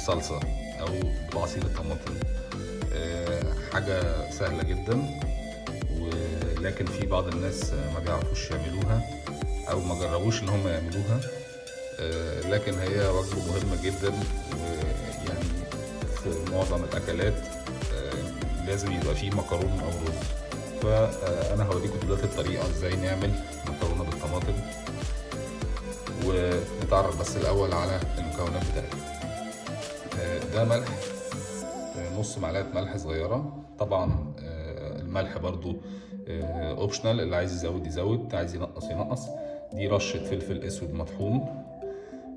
بالصلصة أو بعصير الطماطم. حاجة سهلة جدا، ولكن في بعض الناس ما بيعرفوش يعملوها أو ما جربوش إن هم يعملوها، لكن هي وجبة مهمة جدا. يعني في معظم الأكلات لازم يبقى فيه مكرونة أو رز. فأنا هوريكم دلوقتي الطريقة ازاي نعمل مكرونة بالطماطم، ونتعرف بس الأول على المكونات بتاعتها. ده ملح، نص معلقة ملح صغيرة. طبعا الملح برضو اوبشنال، اللي عايز يزود يزود، عايز ينقص ينقص. دي رشة فلفل اسود مطحون،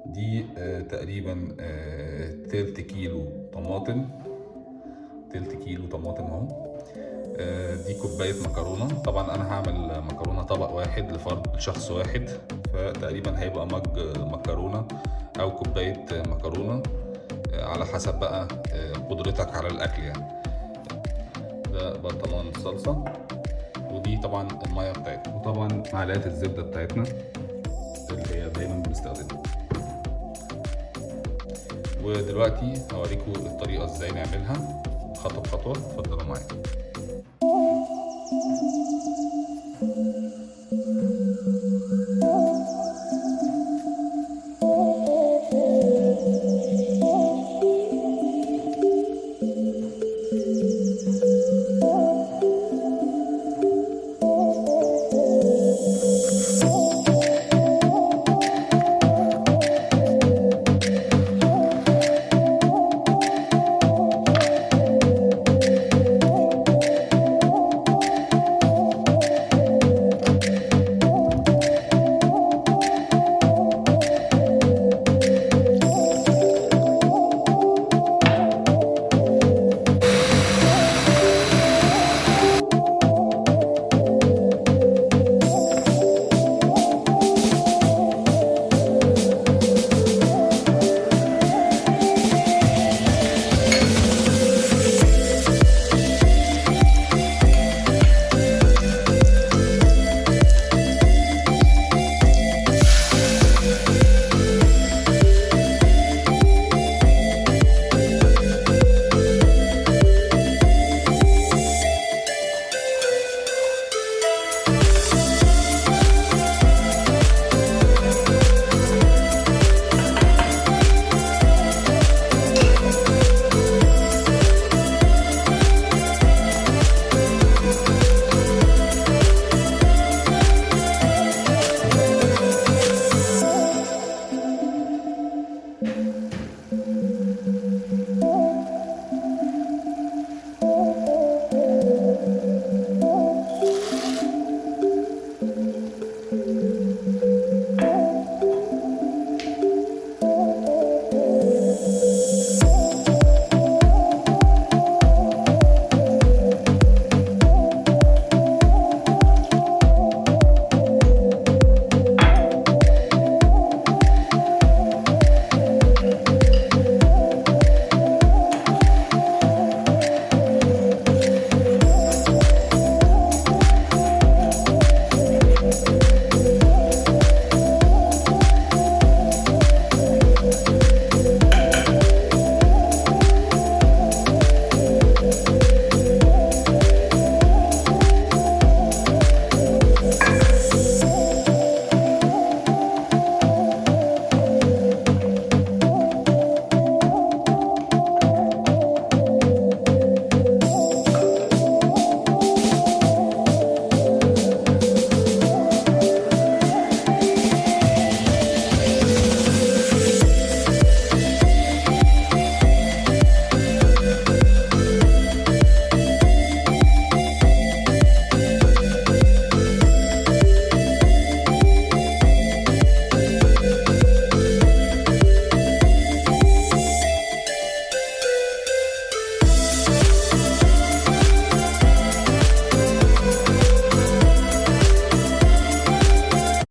دي تقريبا تلت كيلو طماطم، تلت كيلو طماطم اهو. دي كوباية مكرونة. طبعا انا هعمل مكرونة طبق واحد لفرد شخص واحد، فتقريبا هيبقى مج مكرونة او كوباية مكرونة على حسب بقى قدرتك على الاكل يعني. ده برطمان الصلصة، ودي طبعا المية بتاعتنا، وطبعا معلقة الزبدة بتاعتنا اللي هي دايما بنستخدمها. ودلوقتي هوريكم الطريقة ازاي نعملها خطوة بخطوة. اتفضلوا معايا.